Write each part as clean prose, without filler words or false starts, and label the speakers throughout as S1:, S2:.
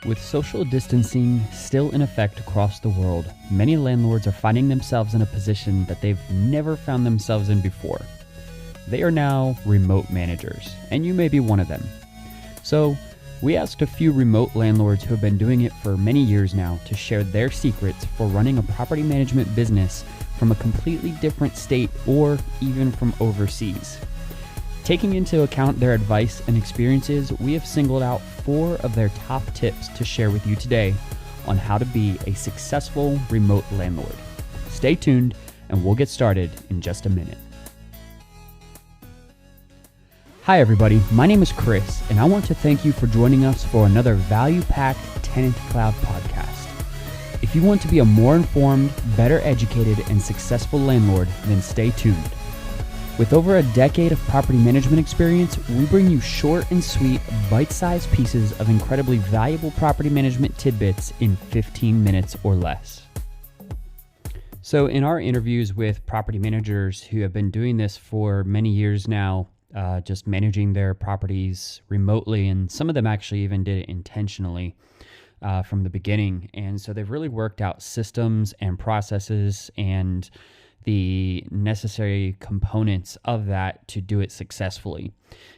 S1: With social distancing still in effect across the world, many landlords are finding themselves in a position that they've never found themselves in before. They are now remote managers, and you may be one of them. So, we asked a few remote landlords who have been doing it for many years now to share their secrets for running a property management business from a completely different state or even from overseas. Taking into account their advice and experiences, we have singled out 4 of their top tips to share with you today on how to be a successful remote landlord. Stay tuned and we'll get started in just a minute. Hi everybody, my name is Chris and I want to thank you for joining us for another value-packed TenantCloud podcast. If you want to be a more informed, better educated, and successful landlord, then stay tuned. With over a decade of property management experience, we bring you short and sweet, bite-sized pieces of incredibly valuable property management tidbits in 15 minutes or less. So in our interviews with property managers who have been doing this for many years now, just managing their properties remotely, and some of them actually even did it intentionally from the beginning. And so they've really worked out systems and processes and the necessary components of that to do it successfully.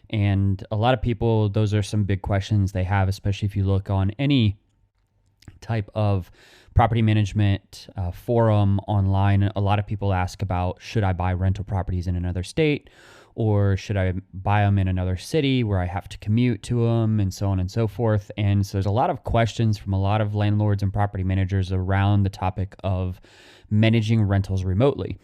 S1: And a lot of people, those are some big questions they have, especially if you look on any type of property management forum online. A lot of people ask about, should I buy rental properties in another state? Or should I buy them in another city where I have to commute to them, and so on and so forth. And so there's a lot of questions from a lot of landlords and property managers around the topic of managing rentals remotely.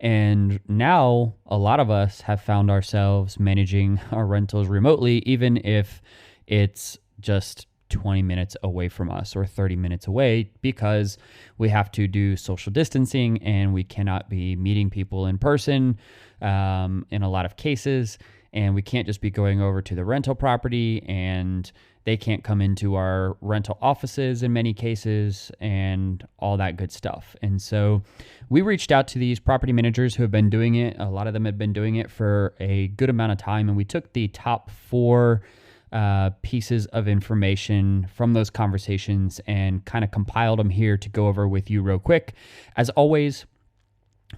S1: And now a lot of us have found ourselves managing our rentals remotely, even if it's just 20 minutes away from us or 30 minutes away, because we have to do social distancing and we cannot be meeting people in person in a lot of cases. And we can't just be going over to the rental property, and they can't come into our rental offices in many cases, and all that good stuff. And so we reached out to these property managers who have been doing it. A lot of them have been doing it for a good amount of time. And we took the top 4 pieces of information from those conversations and kind of compiled them here to go over with you real quick. As always,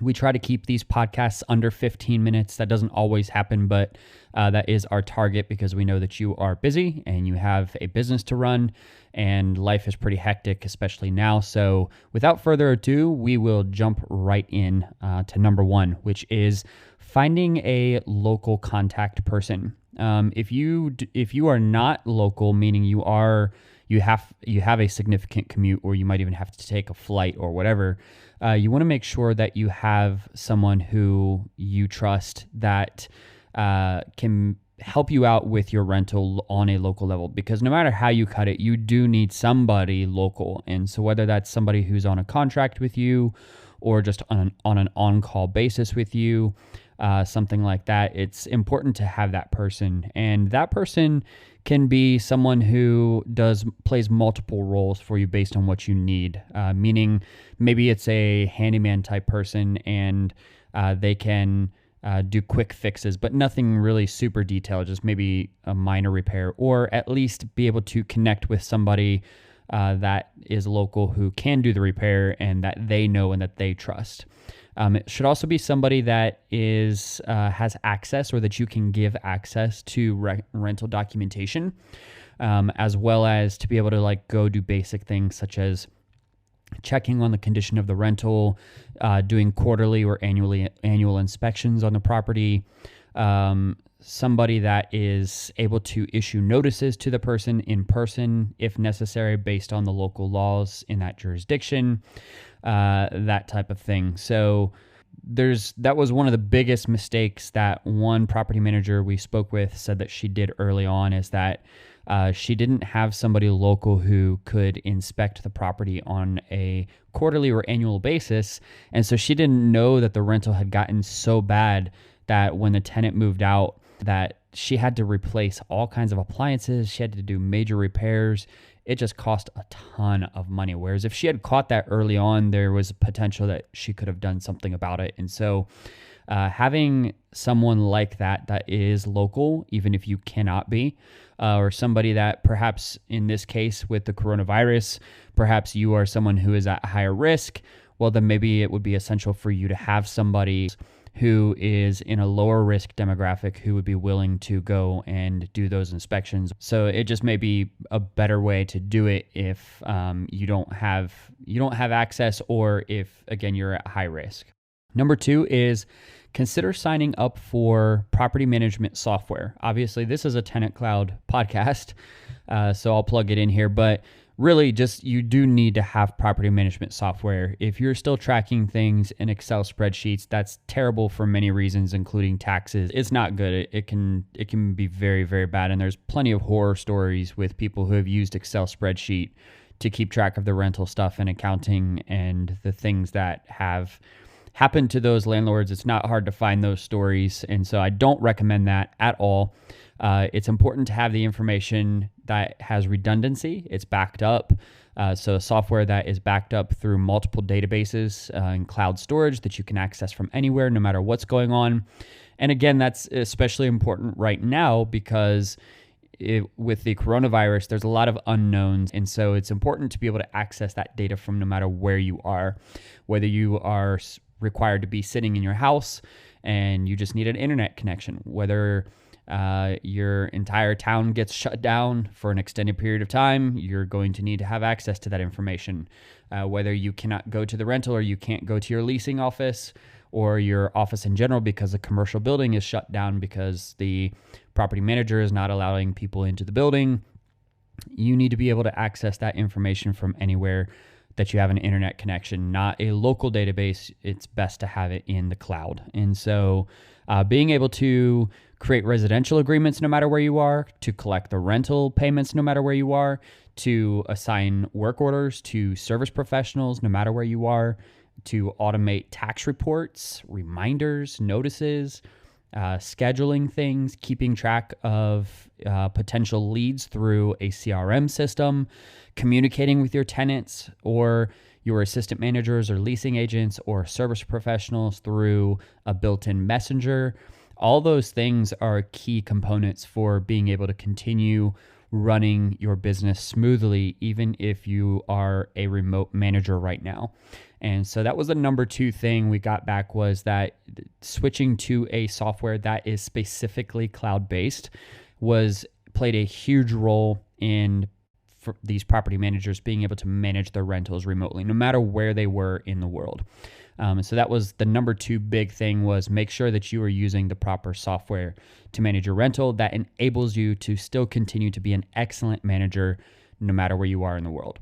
S1: we try to keep these podcasts under 15 minutes. That doesn't always happen, but that is our target because we know that you are busy and you have a business to run and life is pretty hectic, especially now. So without further ado, we will jump right in to number 1, which is finding a local contact person. If you are not local, meaning you have a significant commute, or you might even have to take a flight or whatever, you want to make sure that you have someone who you trust that can help you out with your rental on a local level, because no matter how you cut it, you do need somebody local. And so whether that's somebody who's on a contract with you or just on an on-call basis with you, something like that, it's important to have that person. And that person can be someone who plays multiple roles for you based on what you need, meaning maybe it's a handyman type person and they can do quick fixes, but nothing really super detailed, just maybe a minor repair, or at least be able to connect with somebody that is local who can do the repair and that they know and that they trust. It should also be somebody that has access, or that you can give access to rental documentation, as well as to be able to go do basic things such as checking on the condition of the rental, doing quarterly or annual inspections on the property. Somebody that is able to issue notices to the person in person if necessary based on the local laws in that jurisdiction, that type of thing. So that was one of the biggest mistakes that one property manager we spoke with said that she did early on, is that she didn't have somebody local who could inspect the property on a quarterly or annual basis. And so she didn't know that the rental had gotten so bad that when the tenant moved out, that she had to replace all kinds of appliances. She had to do major repairs. It just cost a ton of money. Whereas if she had caught that early on, there was a potential that she could have done something about it. And so Having someone like that is local, even if you cannot be, or somebody that perhaps in this case with the coronavirus, perhaps you are someone who is at higher risk, well, then maybe it would be essential for you to have somebody who is in a lower risk demographic who would be willing to go and do those inspections. So it just may be a better way to do it if you don't have access, or if, again, you're at high risk. Number 2 is consider signing up for property management software. Obviously, this is a TenantCloud podcast, so I'll plug it in here, but really just you do need to have property management software. If you're still tracking things in Excel spreadsheets, that's terrible for many reasons, including taxes. It's not good. It can be very, very bad. And there's plenty of horror stories with people who have used Excel spreadsheet to keep track of the rental stuff and accounting and the things that have happened to those landlords. It's not hard to find those stories. And so I don't recommend that at all. It's important to have the information that has redundancy. It's backed up. So software that is backed up through multiple databases and cloud storage that you can access from anywhere, no matter what's going on. And again, that's especially important right now because with the coronavirus, there's a lot of unknowns. And so it's important to be able to access that data from no matter where you are, whether you are required to be sitting in your house and you just need an internet connection, whether your entire town gets shut down for an extended period of time, you're going to need to have access to that information. Whether you cannot go to the rental or you can't go to your leasing office or your office in general because a commercial building is shut down because the property manager is not allowing people into the building, you need to be able to access that information from anywhere that you have an internet connection, not a local database. It's best to have it in the cloud. And so being able to create residential agreements no matter where you are, to collect the rental payments no matter where you are, to assign work orders to service professionals no matter where you are, to automate tax reports, reminders, notices, scheduling things, keeping track of potential leads through a CRM system, communicating with your tenants or your assistant managers or leasing agents or service professionals through a built-in messenger. All those things are key components for being able to continue running your business smoothly, even if you are a remote manager right now. And so that was the number 2 thing we got back, was that switching to a software that is specifically cloud-based played a huge role in for these property managers being able to manage their rentals remotely, no matter where they were in the world. So that was the number 2 big thing, was make sure that you are using the proper software to manage your rental that enables you to still continue to be an excellent manager no matter where you are in the world.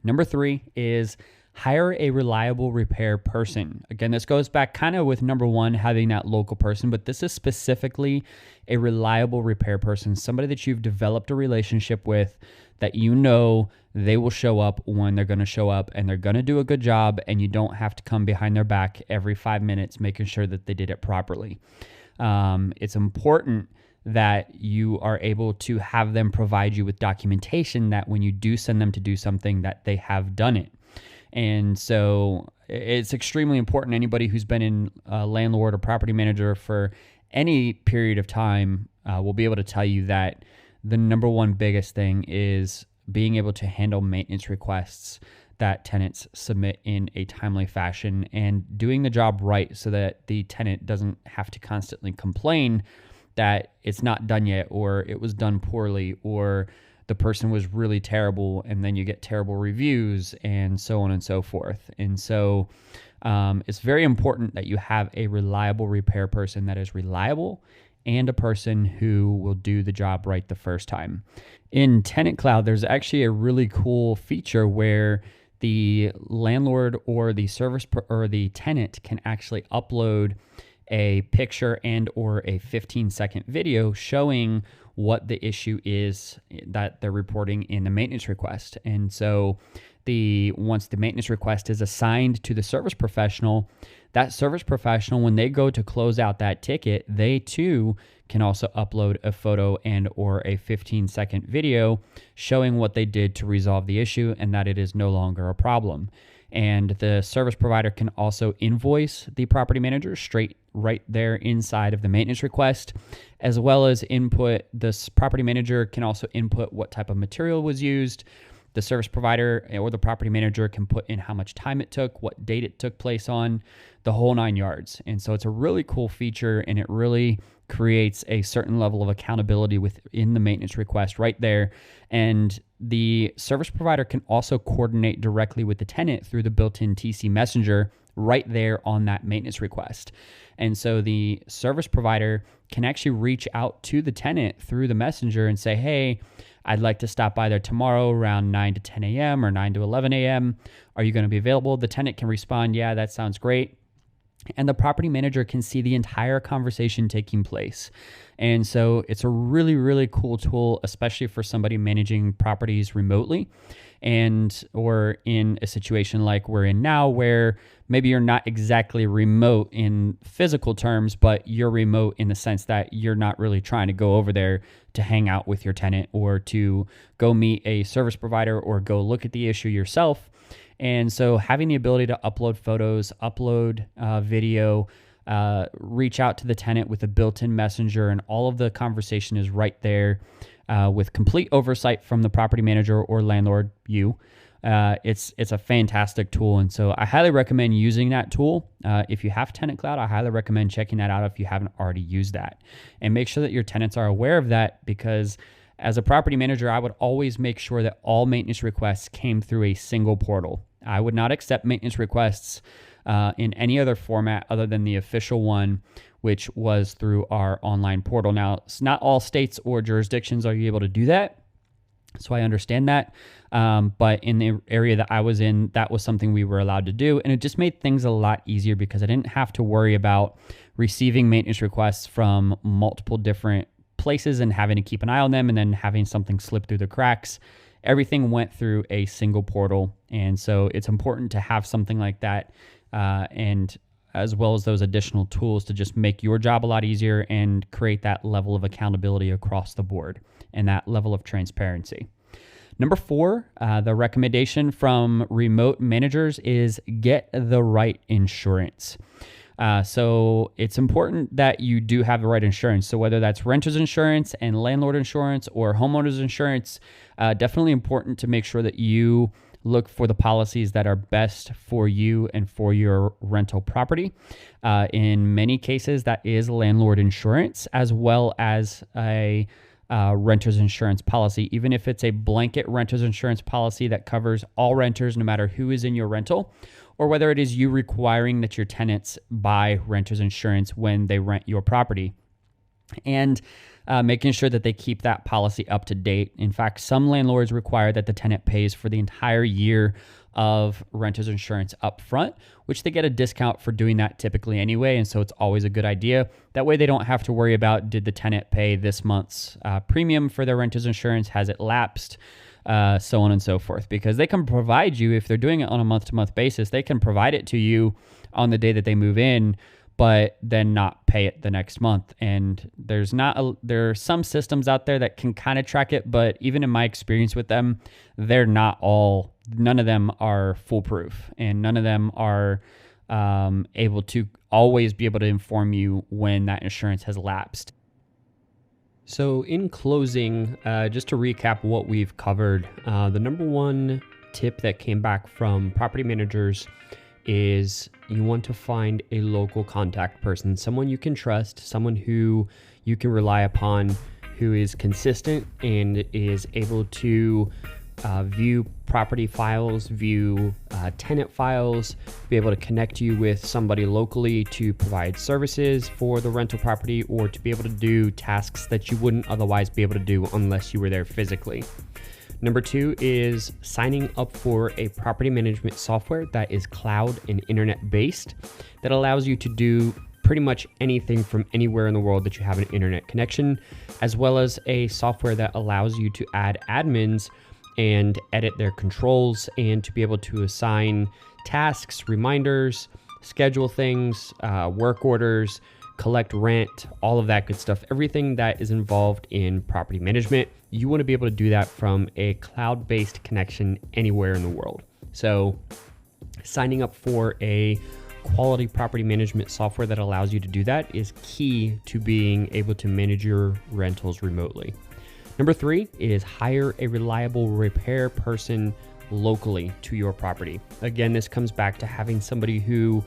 S1: Number 3 is hire a reliable repair person. Again, this goes back kind of with number 1, having that local person, but this is specifically a reliable repair person, somebody that you've developed a relationship with, that you know they will show up when they're going to show up and they're going to do a good job, and you don't have to come behind their back every 5 minutes making sure that they did it properly. It's important that you are able to have them provide you with documentation that when you do send them to do something, that they have done it. And so it's extremely important. Anybody who's been in a landlord or property manager for any period of time will be able to tell you that the number 1 biggest thing is being able to handle maintenance requests that tenants submit in a timely fashion and doing the job right so that the tenant doesn't have to constantly complain that it's not done yet, or it was done poorly, or the person was really terrible, and then you get terrible reviews, and so on and so forth. And so it's very important that you have a reliable repair person that is reliable and a person who will do the job right the first time. In TenantCloud, there's actually a really cool feature where the landlord or the or the tenant can actually upload a picture and or a 15-second video showing what the issue is that they're reporting in the maintenance request. And so once the maintenance request is assigned to the service professional, that service professional, when they go to close out that ticket, they too can also upload a photo and or a 15-second video showing what they did to resolve the issue and that it is no longer a problem. And the service provider can also invoice the property manager straight right there inside of the maintenance request, as well as input. This property manager can also input what type of material was used. The service provider or the property manager can put in how much time it took, what date it took place on, the whole 9 yards. And so it's a really cool feature, and it really creates a certain level of accountability within the maintenance request right there. And the service provider can also coordinate directly with the tenant through the built-in TC Messenger right there on that maintenance request. And so the service provider can actually reach out to the tenant through the messenger and say, hey, I'd like to stop by there tomorrow around 9 to 10 a.m. or 9 to 11 a.m. Are you going to be available? The tenant can respond, yeah, that sounds great. And the property manager can see the entire conversation taking place. And so it's a really, really cool tool, especially for somebody managing properties remotely, and or in a situation like we're in now, where maybe you're not exactly remote in physical terms, but you're remote in the sense that you're not really trying to go over there to hang out with your tenant or to go meet a service provider or go look at the issue yourself. And so having the ability to upload photos, upload video, reach out to the tenant with a built-in messenger, and all of the conversation is right there with complete oversight from the property manager or landlord, you. It's a fantastic tool. And so I highly recommend using that tool. If you have TenantCloud, I highly recommend checking that out if you haven't already used that. And make sure that your tenants are aware of that, because as a property manager, I would always make sure that all maintenance requests came through a single portal. I would not accept maintenance requests in any other format other than the official one, which was through our online portal. Now, not all states or jurisdictions are you able to do that, so I understand that. But in the area that I was in, that was something we were allowed to do, and it just made things a lot easier because I didn't have to worry about receiving maintenance requests from multiple different places and having to keep an eye on them and then having something slip through the cracks. Everything went through a single portal, and so it's important to have something like that, and as well as those additional tools to just make your job a lot easier and create that level of accountability across the board and that level of transparency. Number 4, the recommendation from remote managers is get the right insurance. So it's important that you do have the right insurance. So whether that's renter's insurance and landlord insurance or homeowner's insurance, definitely important to make sure that you look for the policies that are best for you and for your rental property. In many cases, that is landlord insurance as well as a renter's insurance policy. Even if it's a blanket renter's insurance policy that covers all renters, no matter who is in your rental, or whether it is you requiring that your tenants buy renter's insurance when they rent your property, and making sure that they keep that policy up to date. In fact, some landlords require that the tenant pays for the entire year of renter's insurance up front, which they get a discount for doing that typically anyway. And so it's always a good idea. That way they don't have to worry about, did the tenant pay this month's premium for their renter's insurance? Has it lapsed? So on and so forth, because they can provide you, if they're doing it on a month-to-month basis, they can provide it to you on the day that they move in, but then not pay it the next month. And there are some systems out there that can kind of track it, but even in my experience with them, none of them are foolproof, and none of them are able to always be able to inform you when that insurance has lapsed. So in closing, just to recap what we've covered, the number one tip that came back from property managers is you want to find a local contact person, someone you can trust, someone who you can rely upon, who is consistent and is able to view property files, view tenant files, be able to connect you with somebody locally to provide services for the rental property, or to be able to do tasks that you wouldn't otherwise be able to do unless you were there physically. Number 2 is signing up for a property management software that is cloud and internet based, that allows you to do pretty much anything from anywhere in the world that you have an internet connection, as well as a software that allows you to add admins and edit their controls, and to be able to assign tasks, reminders, schedule things, work orders, collect rent, all of that good stuff. Everything that is involved in property management, you want to be able to do that from a cloud-based connection anywhere in the world. So signing up for a quality property management software that allows you to do that is key to being able to manage your rentals remotely. Number 3 is hire a reliable repair person locally to your property. Again, this comes back to having somebody who,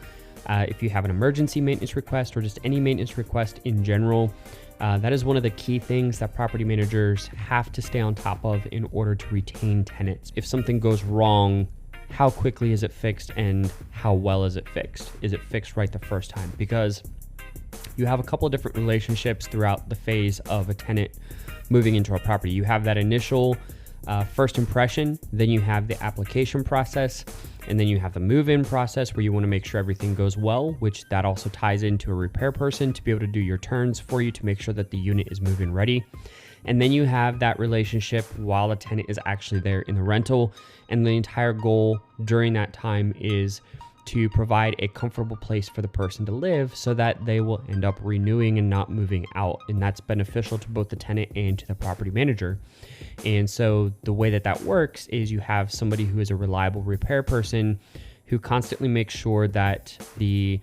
S1: if you have an emergency maintenance request or just any maintenance request in general, that is one of the key things that property managers have to stay on top of in order to retain tenants. If something goes wrong, how quickly is it fixed and how well is it fixed? Is it fixed right the first time? Because you have a couple of different relationships throughout the phase of a tenant moving into a property. You have that initial first impression, then you have the application process, and then you have the move-in process where you want to make sure everything goes well, which that also ties into a repair person to be able to do your turns for you to make sure that the unit is move-in ready. And then you have that relationship while the tenant is actually there in the rental. And the entire goal during that time is to provide a comfortable place for the person to live so that they will end up renewing and not moving out. And that's beneficial to both the tenant and to the property manager. And so the way that that works is you have somebody who is a reliable repair person who constantly makes sure that the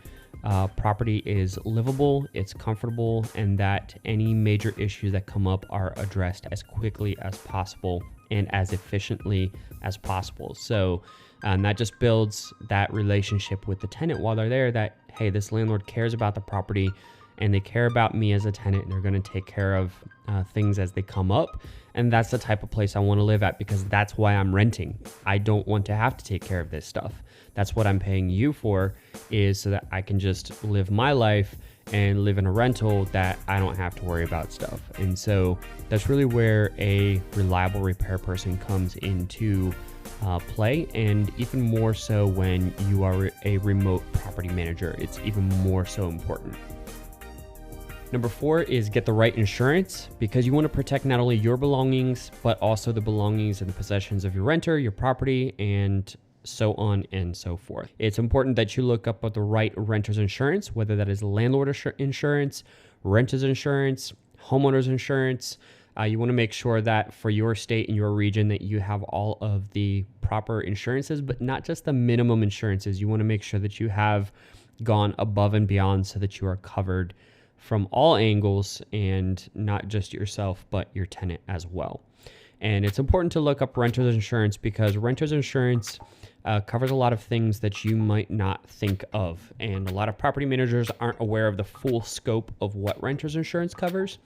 S1: property is livable, it's comfortable, and that any major issues that come up are addressed as quickly as possible and as efficiently as possible. So that just builds that relationship with the tenant while they're there, that, hey, this landlord cares about the property and they care about me as a tenant, and they're going to take care of things as they come up. And that's the type of place I want to live at, because that's why I'm renting. I don't want to have to take care of this stuff. That's what I'm paying you for, is so that I can just live my life and live in a rental that I don't have to worry about stuff. And so that's really where a reliable repair person comes into play, and even more so when you are a remote property manager, it's even more so important. Number 4 is get the right insurance, because you want to protect not only your belongings, but also the belongings and the possessions of your renter, your property, and so on and so forth. It's important that you look up at the right renter's insurance, whether that is landlord insurance, renter's insurance, homeowner's insurance. You want to make sure that for your state and your region that you have all of the proper insurances, but not just the minimum insurances. You want to make sure that you have gone above and beyond so that you are covered from all angles, and not just yourself, but your tenant as well. And it's important to look up renter's insurance, because renter's insurance covers a lot of things that you might not think of. And a lot of property managers aren't aware of the full scope of what renter's insurance covers.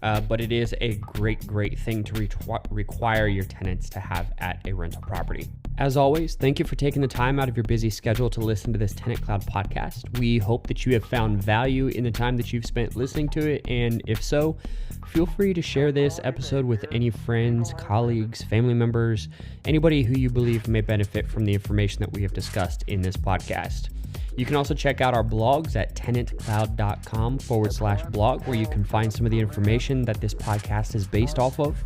S1: But it is a great thing to require your tenants to have at a rental property. As always, thank you for taking the time out of your busy schedule to listen to this TenantCloud podcast. We hope that you have found value in the time that you've spent listening to it. And if so, feel free to share this episode with any friends, colleagues, family members, anybody who you believe may benefit from the information that we have discussed in this podcast. You can also check out our blogs at tenantcloud.com/blog, where you can find some of the information that this podcast is based off of.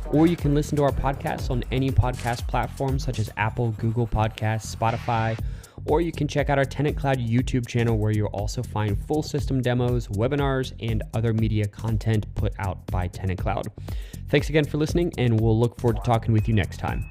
S1: Or you can listen to our podcasts on any podcast platform such as Apple, Google Podcasts, Spotify, or you can check out our TenantCloud YouTube channel, where you'll also find full system demos, webinars, and other media content put out by TenantCloud. Thanks again for listening, and we'll look forward to talking with you next time.